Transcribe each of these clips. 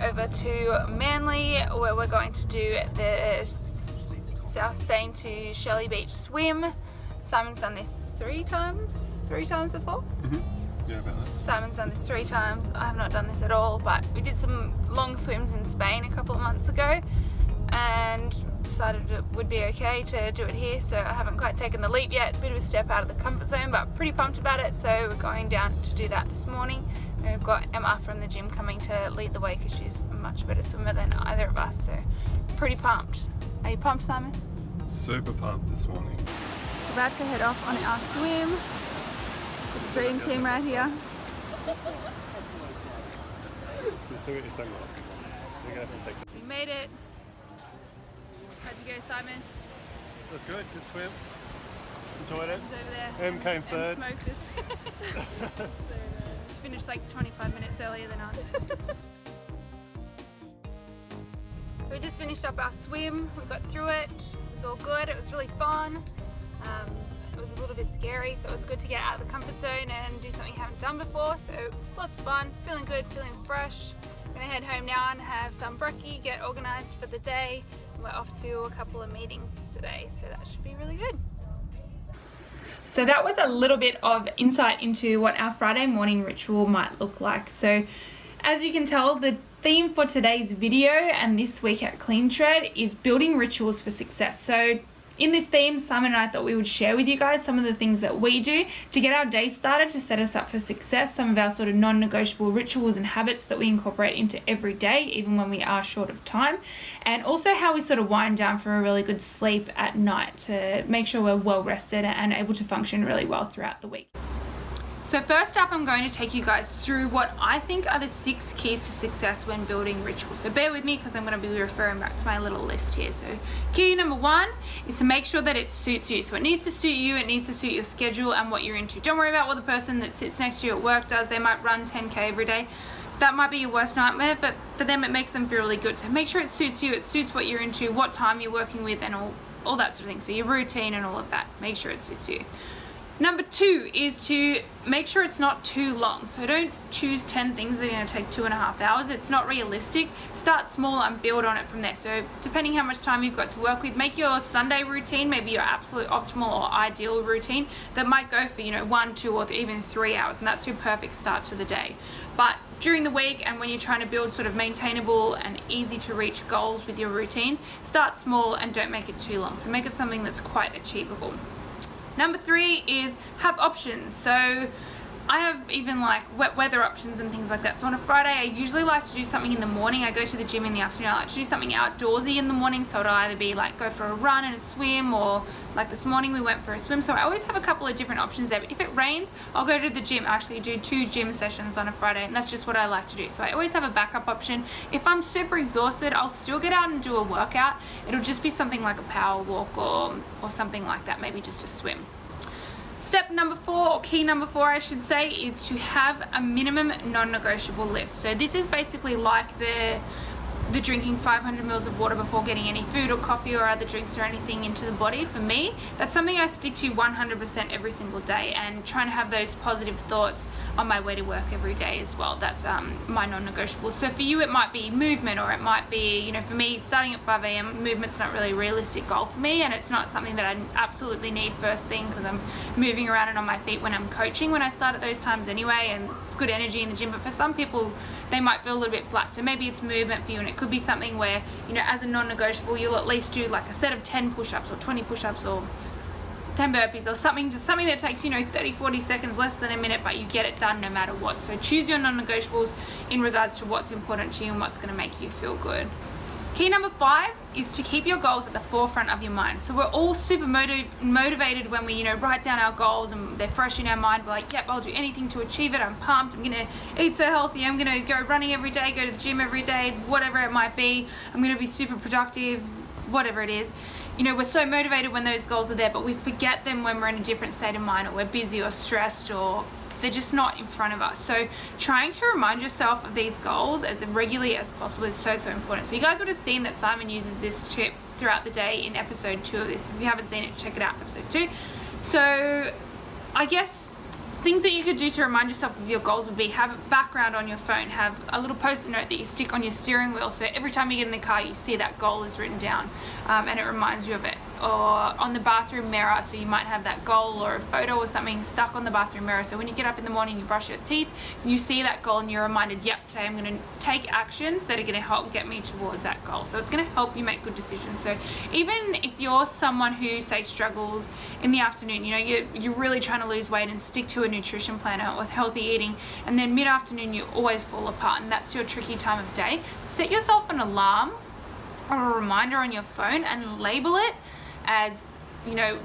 over to Manly, where we're going to do the South Stain to Shelley Beach swim. Simon's done this three times before. Yeah, about that. Simon's done this 3 times. I have not done this at all, but we did some long swims in Spain a couple of months ago and decided it would be okay to do it here, so I haven't quite taken the leap yet. Bit of a step out of the comfort zone, but pretty pumped about it, so we're going down to do that this morning. And we've got Emma from the gym coming to lead the way because she's a much better swimmer than either of us, so pretty pumped. Are you pumped, Simon? Super pumped this morning. We're about to head off on our swim. The dream team right here. We made it. How'd you go, Simon? It was good, good swim. Enjoyed it. He's over there. Em came third. Smoked us. So she finished like 25 minutes earlier than us. So we just finished up our swim. We got through it. It was all good. It was really fun. It was a little bit scary, so it was good to get out of the comfort zone and do something you haven't done before. So lots of fun, feeling good, feeling fresh. I'm gonna head home now and have some brekkie, get organised for the day. We're off to a couple of meetings today, so that should be really good. So that was a little bit of insight into what our Friday morning ritual might look like. So as you can tell, the theme for today's video and this week at Clean Shred is building rituals for success. So in this theme, Simon and I thought we would share with you guys some of the things that we do to get our day started, to set us up for success, some of our sort of non-negotiable rituals and habits that we incorporate into every day, even when we are short of time, and also how we sort of wind down for a really good sleep at night to make sure we're well rested and able to function really well throughout the week. So first up, I'm going to take you guys through what I think are the 6 keys to success when building rituals. So bear with me because I'm going to be referring back to my little list here. So key number 1 is to make sure that it suits you. So it needs to suit you, it needs to suit your schedule and what you're into. Don't worry about what the person that sits next to you at work does. They might run 10K every day. That might be your worst nightmare, but for them it makes them feel really good. So make sure it suits you, it suits what you're into, what time you're working with, and all that sort of thing. So your routine and all of that, make sure it suits you. Number 2 is to make sure it's not too long. So don't choose 10 things that are going to take 2.5 hours. It's not realistic. Start small and build on it from there. So depending how much time you've got to work with, make your Sunday routine maybe your absolute optimal or ideal routine that might go for 1, 2 or even 3 hours, and that's your perfect start to the day. But during the week and when you're trying to build sort of maintainable and easy to reach goals with your routines, start small and don't make it too long. So make it something that's quite achievable. Number 3 is have options. So I have even like wet weather options and things like that. So on a Friday, I usually like to do something in the morning. I go to the gym in the afternoon. I like to do something outdoorsy in the morning. So it'll either be like go for a run and a swim, or like this morning we went for a swim. So I always have a couple of different options there. But if it rains, I'll go to the gym. I actually do 2 gym sessions on a Friday, and that's just what I like to do. So I always have a backup option. If I'm super exhausted, I'll still get out and do a workout. It'll just be something like a power walk or something like that, maybe just a swim. Step number 4, or key number 4 I should say, is to have a minimum non-negotiable list. So this is basically like the drinking 500 mils of water before getting any food or coffee or other drinks or anything into the body. For me, that's something I stick to 100% every single day, and trying to have those positive thoughts on my way to work every day as well. That's my non-negotiable. So for you, it might be movement, or it might be, for me, starting at 5 a.m, movement's not really a realistic goal for me, and it's not something that I absolutely need first thing because I'm moving around and on my feet when I'm coaching when I start at those times anyway, and it's good energy in the gym. But for some people, they might feel a little bit flat. So maybe it's movement for you, and it could be something where, as a non-negotiable, you'll at least do like a set of 10 push-ups or 20 push-ups or 10 burpees or something, just something that takes 30, 40 seconds, less than a minute, but you get it done no matter what. So choose your non-negotiables in regards to what's important to you and what's going to make you feel good. Key number 5 is to keep your goals at the forefront of your mind. So we're all super motivated when we, write down our goals and they're fresh in our mind. We're like, yep, I'll do anything to achieve it. I'm pumped. I'm going to eat so healthy. I'm going to go running every day, go to the gym every day, whatever it might be. I'm going to be super productive, whatever it is. We're so motivated when those goals are there, but we forget them when we're in a different state of mind, or we're busy or stressed, or they're just not in front of us. So trying to remind yourself of these goals as regularly as possible is so important. So you guys would have seen that Simon uses this tip throughout the day in episode 2 of this. If you haven't seen it, check it out, episode 2. So I guess things that you could do to remind yourself of your goals would be have a background on your phone, have a little post-it note that you stick on your steering wheel, so every time you get in the car you see that goal is written down, and it reminds you of it. Or on the bathroom mirror, so you might have that goal or a photo or something stuck on the bathroom mirror, so when you get up in the morning, you brush your teeth, you see that goal and you're reminded, yep, today I'm going to take actions that are going to help get me towards that goal. So it's going to help you make good decisions. So even if you're someone who, say, struggles in the afternoon, you know, you're really trying to lose weight and stick to a nutrition plan with healthy eating, and then mid-afternoon you always fall apart, and that's your tricky time of day, set yourself an alarm or a reminder on your phone and label it as, you know,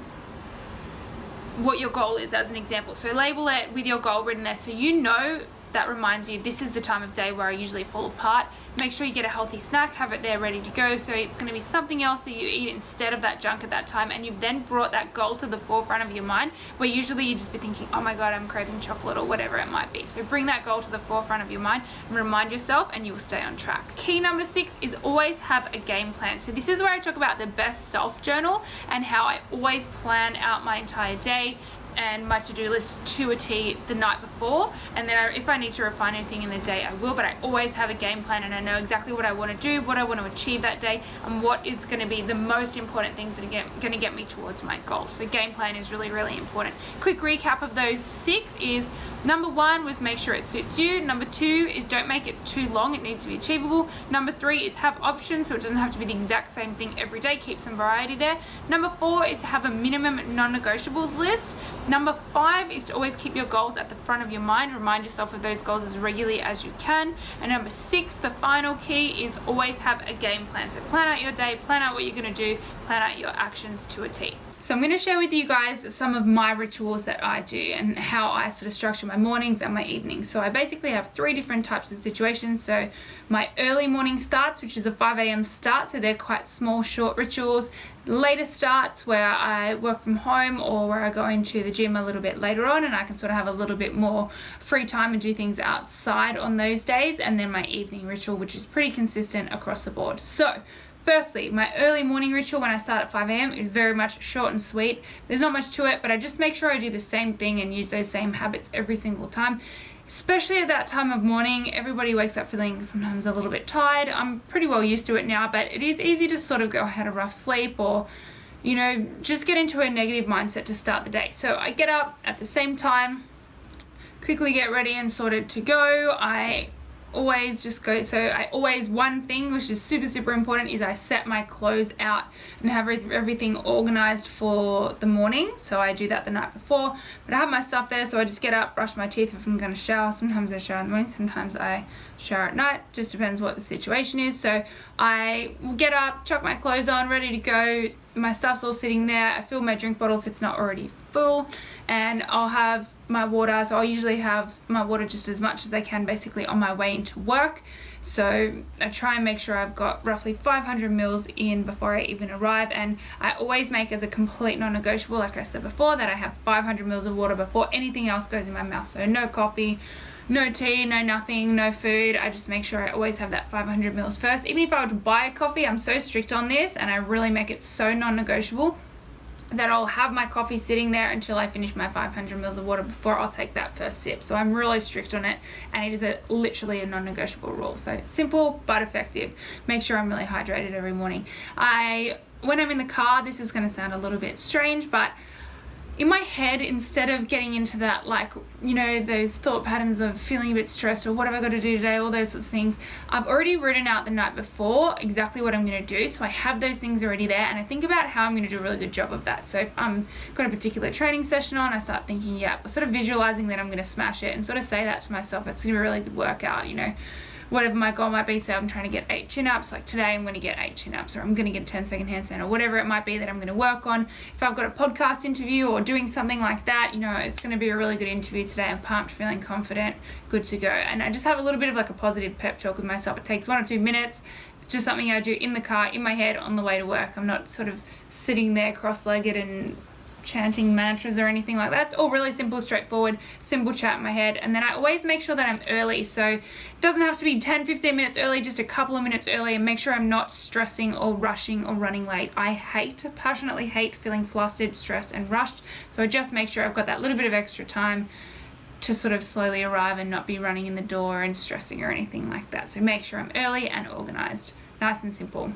what your goal is, as an example. So label it with your goal written there, so you know that reminds you this is the time of day where I usually fall apart. Make sure you get a healthy snack, have it there ready to go, so it's going to be something else that you eat instead of that junk at that time, and you've then brought that goal to the forefront of your mind, where usually you'd just be thinking, oh my god, I'm craving chocolate or whatever it might be. So bring that goal to the forefront of your mind and remind yourself, and you will stay on track. Key number 6 is always have a game plan. So this is where I talk about the best self journal and how I always plan out my entire day and my to-do list to a T the night before, and then if I need to refine anything in the day I will, but I always have a game plan and I know exactly what I want to do, what I want to achieve that day, and what is going to be the most important things that are going to get me towards my goals. So game plan is really, really important. Quick recap of those 6 is, number 1 was make sure it suits you. Number 2 is don't make it too long, it needs to be achievable. Number 3 is have options, so it doesn't have to be the exact same thing every day, keep some variety there. Number 4 is to have a minimum non-negotiables list. Number 5 is to always keep your goals at the front of your mind, remind yourself of those goals as regularly as you can. And number 6, the final key, is always have a game plan. So plan out your day, plan out what you're going to do, plan out your actions to a T. So I'm going to share with you guys some of my rituals that I do and how I sort of structure my mornings and my evenings. So I basically have 3 different types of situations. So my early morning starts, which is a 5 a.m. start, so they're quite small, short rituals. Later starts where I work from home or where I go into the gym a little bit later on, and I can sort of have a little bit more free time and do things outside on those days. And then my evening ritual, which is pretty consistent across the board. So firstly, my early morning ritual when I start at 5 a.m. is very much short and sweet. There's not much to it, but I just make sure I do the same thing and use those same habits every single time. Especially at that time of morning, everybody wakes up feeling sometimes a little bit tired. I'm pretty well used to it now, but it is easy to sort of go had a rough sleep or, you know, just get into a negative mindset to start the day. So I get up at the same time, quickly get ready and sorted to go. I always just go, so I always, one thing which is super, super important is I set my clothes out and have everything organized for the morning. So I do that the night before, but I have my stuff there, so I just get up, brush my teeth if I'm going to shower. Sometimes I shower in the morning, sometimes I shower at night, just depends what the situation is. So I will get up, chuck my clothes on, ready to go. My stuff's all sitting there. I fill my drink bottle if it's not already full, and I'll have my water. So I'll usually have my water just as much as I can basically on my way into work. So I try and make sure I've got roughly 500 mils in before I even arrive, and I always make as a complete non-negotiable, like I said before, that I have 500 mils of water before anything else goes in my mouth. So no coffee, no tea, no nothing, no food. I just make sure I always have that 500 mils first. Even if I were to buy a coffee, I'm so strict on this, and I really make it so non-negotiable that I'll have my coffee sitting there until I finish my 500 mils of water before I'll take that first sip. So I'm really strict on it, and it is literally a non-negotiable rule. So simple but effective. Make sure I'm really hydrated every morning. When I'm in the car, this is going to sound a little bit strange, but in my head, instead of getting into that, like, you know, those thought patterns of feeling a bit stressed or what have I got to do today, all those sorts of things, I've already written out the night before exactly what I'm going to do. So I have those things already there, and I think about how I'm going to do a really good job of that. So if I'm got a particular training session on, I start thinking, yeah, sort of visualizing that I'm going to smash it, and sort of say that to myself. It's going to be a really good workout, you know. Whatever my goal might be, say I'm trying to get 8 chin-ups, like today I'm going to get 8 chin-ups, or I'm going to get a 10-second handstand, or whatever it might be that I'm going to work on. If I've got a podcast interview or doing something like that, you know, it's going to be a really good interview today. I'm pumped, feeling confident, good to go. And I just have a little bit of like a positive pep talk with myself. It takes 1 or 2 minutes. It's just something I do in the car, in my head, on the way to work. I'm not sort of sitting there cross-legged and chanting mantras or anything like that. It's all really simple, straightforward, simple chat in my head. And then I always make sure that I'm early. So it doesn't have to be 10-15 minutes early, just a couple of minutes early, and make sure I'm not stressing or rushing or running late. I passionately hate feeling flustered, stressed and rushed. So I just make sure I've got that little bit of extra time to sort of slowly arrive and not be running in the door and stressing or anything like that. So make sure I'm early and organized. Nice and simple.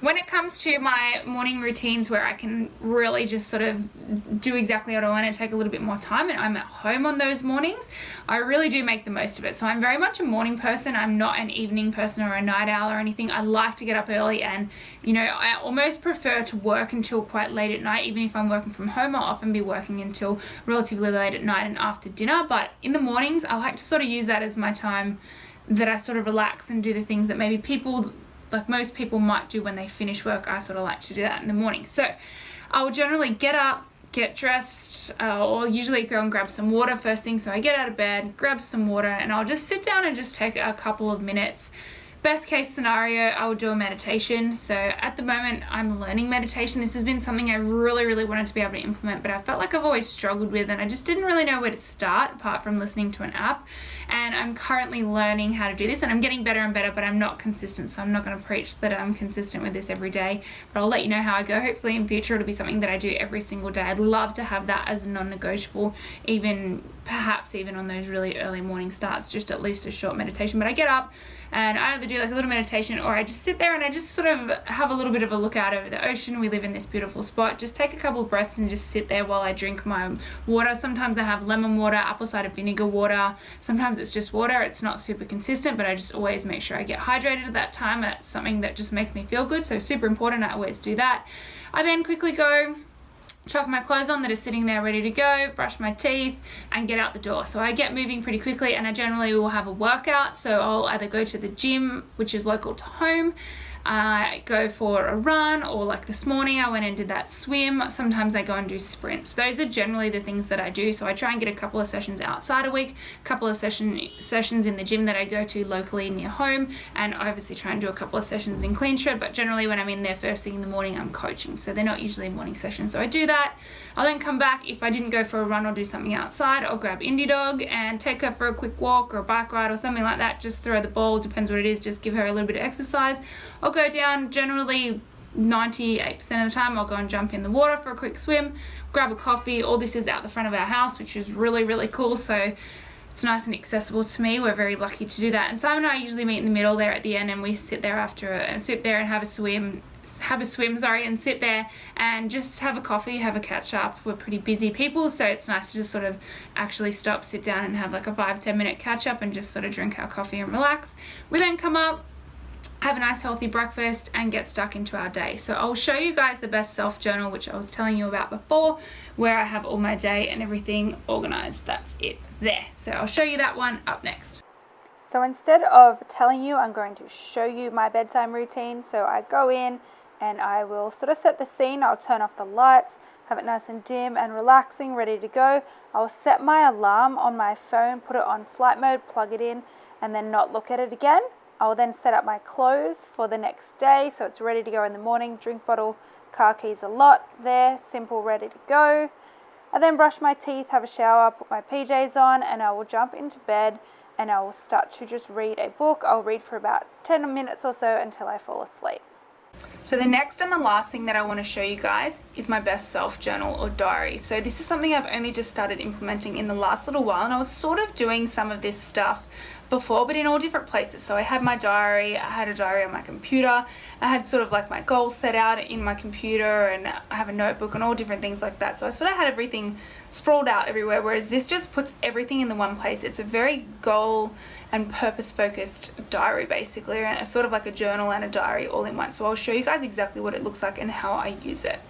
When it comes to my morning routines where I can really just sort of do exactly what I want and take a little bit more time, and I'm at home on those mornings, I really do make the most of it. So I'm very much a morning person. I'm not an evening person or a night owl or anything. I like to get up early, and I almost prefer to work until quite late at night. Even if I'm working from home, I'll often be working until relatively late at night and after dinner. But in the mornings, I like to sort of use that as my time that I sort of relax and do the things that maybe like most people might do when they finish work. I sort of like to do that in the morning. So I will generally get up, get dressed, or usually go and grab some water first thing. So I get out of bed, grab some water, and I'll just sit down and just take a couple of minutes. Best case scenario, I will do a meditation. So at the moment, I'm learning meditation. This has been something I really, really wanted to be able to implement, but I felt like I've always struggled with, and I just didn't really know where to start apart from listening to an app. And I'm currently learning how to do this, and I'm getting better and better, but I'm not consistent. So I'm not going to preach that I'm consistent with this every day, but I'll let you know how I go. Hopefully in future, it'll be something that I do every single day. I'd love to have that as a non-negotiable, perhaps even on those really early morning starts, just at least a short meditation. But I get up and I either do like a little meditation, or I just sit there and I just sort of have a little bit of a look out over the ocean. We live in this beautiful spot. Just take a couple of breaths and just sit there while I drink my water. Sometimes I have lemon water, apple cider vinegar water. Sometimes it's just water. It's not super consistent, but I just always make sure I get hydrated at that time. That's something that just makes me feel good. So super important. I always do that. I then quickly go chuck my clothes on that are sitting there ready to go, brush my teeth, and get out the door. So I get moving pretty quickly, and I generally will have a workout. So I'll either go to the gym, which is local to home, go for a run, or like this morning I went and did that swim. Sometimes I go and do sprints. Those are generally the things that I do. So I try and get a couple of sessions outside a week, a couple of sessions in the gym that I go to locally near home, and I obviously try and do a couple of sessions in clean shed. But generally when I'm in there first thing in the morning, I'm coaching, so they're not usually morning sessions. So I do that. I'll then come back. If I didn't go for a run or do something outside, I'll grab Indie Dog and take her for a quick walk or a bike ride or something like that. Just throw the ball, depends what it is, just give her a little bit of exercise. I'll go down, generally 98% of the time I'll go and jump in the water for a quick swim, grab a coffee. All this is out the front of our house, which is really, really cool. So it's nice and accessible to me. We're very lucky to do that. And Simon and I usually meet in the middle there at the end, and we sit there and have a swim, and sit there and just have a coffee, have a catch up. We're pretty busy people, so it's nice to just sort of actually stop, sit down and have like a 5-10 minute catch up and just sort of drink our coffee and relax. We then come up, have a nice healthy breakfast, and get stuck into our day. So I'll show you guys the best self journal, which I was telling you about before, where I have all my day and everything organized. That's it there. So I'll show you that one up next. So instead of telling you, I'm going to show you my bedtime routine. So I go in and I will sort of set the scene. I'll turn off the lights, have it nice and dim and relaxing, ready to go. I'll set my alarm on my phone, put it on flight mode, plug it in, and then not look at it again. I'll then set up my clothes for the next day, so it's ready to go in the morning. Drink bottle, car keys, a lot there, simple, ready to go. I then brush my teeth, have a shower, put my PJs on, and I will jump into bed and I will start to just read a book. I'll read for about 10 minutes or so until I fall asleep. So the next and the last thing that I want to show you guys is my best self journal or diary. So this is something I've only just started implementing in the last little while, and I was sort of doing some of this stuff before, but in all different places. So I had my diary, I had a diary on my computer, I had sort of like my goals set out in my computer, and I have a notebook and all different things like that. So I sort of had everything sprawled out everywhere, whereas this just puts everything in the one place. It's a very goal and purpose focused diary, basically, and sort of like a journal and a diary all in one. So I'll show you guys exactly what it looks like and how I use it.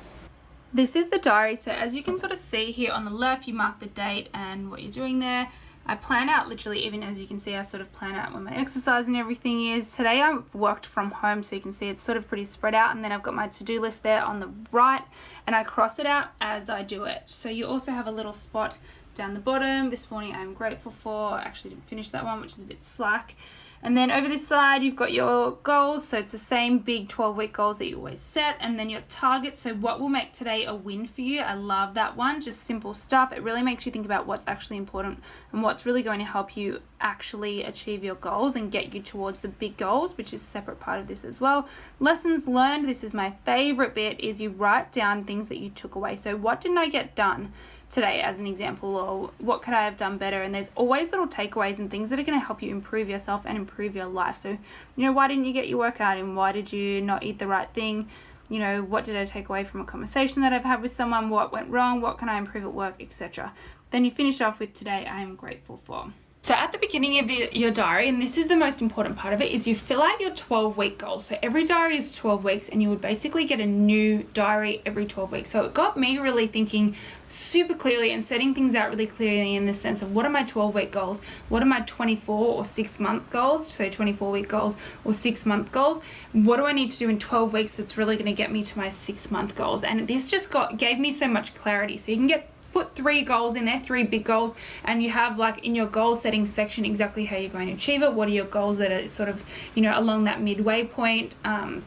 This is the diary. So as you can sort of see here on the left, you mark the date and what you're doing there. I plan out literally, even as you can see, I sort of plan out when my exercise and everything is. Today I've worked from home, so you can see it's sort of pretty spread out, and then I've got my to-do list there on the right, and I cross it out as I do it. So you also have a little spot down the bottom. This morning I'm grateful for. I actually didn't finish that one, which is a bit slack. And then over this side, you've got your goals. So it's the same big 12-week goals that you always set. And then your targets. So what will make today a win for you? I love that one. Just simple stuff. It really makes you think about what's actually important and what's really going to help you actually achieve your goals and get you towards the big goals, which is a separate part of this as well. Lessons learned. This is my favorite bit, is you write down things that you took away. So what didn't I get done? today as an example, or what could I have done better? And there's always little takeaways and things that are going to help you improve yourself and improve your life. So, why didn't you get your workout in? Why did you not eat the right thing? What did I take away from a conversation that I've had with someone? What went wrong? What can I improve at work, etc. Then you finish off with today I am grateful for. So at the beginning of your diary, and this is the most important part of it, is you fill out your 12-week goals. So every diary is 12 weeks, and you would basically get a new diary every 12 weeks. So it got me really thinking super clearly and setting things out really clearly in the sense of, what are my 12-week goals? What are my 24 or 6-month goals? So 24-week goals or 6-month goals. What do I need to do in 12 weeks that's really going to get me to my 6-month goals? And this just gave me so much clarity. So you can put 3 goals in there, 3 big goals, and you have in your goal setting section exactly how you're going to achieve it. What are your goals that are sort of along that midway point,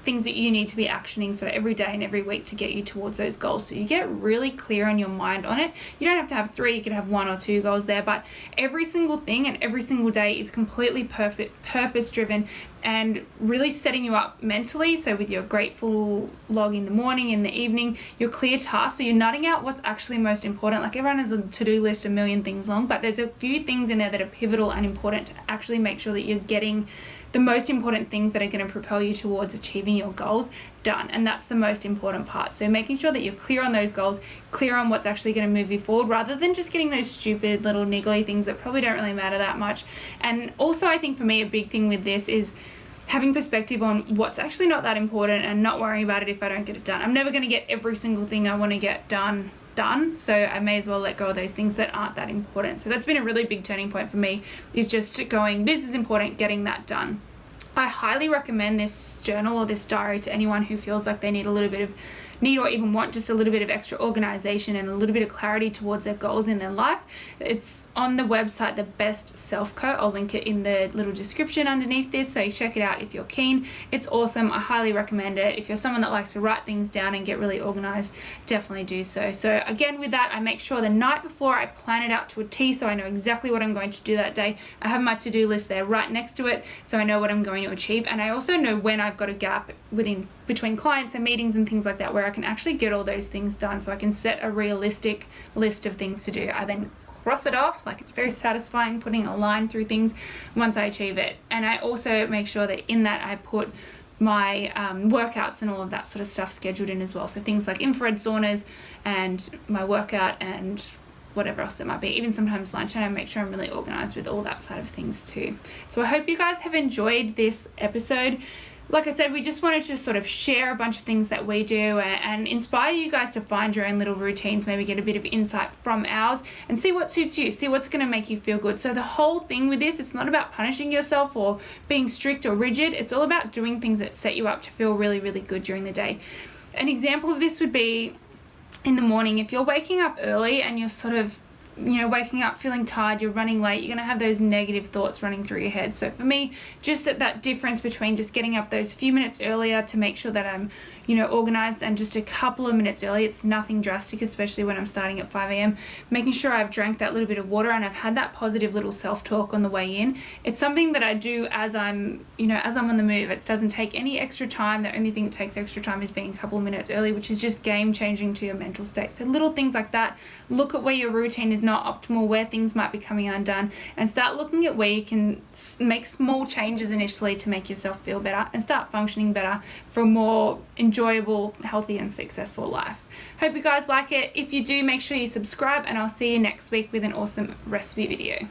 things that you need to be actioning sort of every day and every week to get you towards those goals. So you get really clear on your mind on it. You don't have to have 3, you could have 1 or 2 goals there, but every single thing and every single day is completely purpose driven and really setting you up mentally. So with your grateful log in the morning, in the evening, your clear tasks, so you're nutting out what's actually most important. Like, everyone has a to-do list a million things long, but there's a few things in there that are pivotal and important to actually make sure that you're getting the most important things that are going to propel you towards achieving your goals done. And that's the most important part. So making sure that you're clear on those goals, clear on what's actually going to move you forward, rather than just getting those stupid little niggly things that probably don't really matter that much. And also, I think for me, a big thing with this is having perspective on what's actually not that important and not worrying about it if I don't get it done. I'm never going to get every single thing I want to get done, so I may as well let go of those things that aren't that important. So that's been a really big turning point for me, is just going, this is important, getting that done. I highly recommend this journal or this diary to anyone who feels like they need or even want just a little bit of extra organization and a little bit of clarity towards their goals in their life. It's on the website, The Best Self Co. I'll link it in the little description underneath this, so check it out if you're keen. It's awesome. I highly recommend it. If you're someone that likes to write things down and get really organized, definitely do so. So again, with that, I make sure the night before I plan it out to a T, so I know exactly what I'm going to do that day. I have my to-do list there right next to it, so I know what I'm going to achieve, and I also know when I've got a gap between clients and meetings and things like that, where I can actually get all those things done, so I can set a realistic list of things to do. I then cross it off. It's very satisfying putting a line through things once I achieve it. And I also make sure that in that I put my workouts and all of that sort of stuff scheduled in as well. So things like infrared saunas and my workout and whatever else it might be, even sometimes lunch, and I make sure I'm really organized with all that side of things too. So I hope you guys have enjoyed this episode. Like I said, we just wanted to sort of share a bunch of things that we do and inspire you guys to find your own little routines, maybe get a bit of insight from ours and see what suits you, see what's going to make you feel good. So the whole thing with this, it's not about punishing yourself or being strict or rigid. It's all about doing things that set you up to feel really, really good during the day. An example of this would be in the morning. If you're waking up early and you're sort of waking up feeling tired, you're running late, you're going to have those negative thoughts running through your head. So for me, just at that difference between just getting up those few minutes earlier to make sure that I'm organized, and just a couple of minutes early, it's nothing drastic, especially when I'm starting at 5 a.m, making sure I've drank that little bit of water and I've had that positive little self-talk on the way in. It's something that I do as I'm on the move. It doesn't take any extra time. The only thing that takes extra time is being a couple of minutes early, which is just game changing to your mental state. So little things like that. Look at where your routine is not optimal, where things might be coming undone, and start looking at where you can make small changes initially to make yourself feel better and start functioning better for a more enjoyable, healthy and successful life. Hope you guys like it. If you do, make sure you subscribe, and I'll see you next week with an awesome recipe video.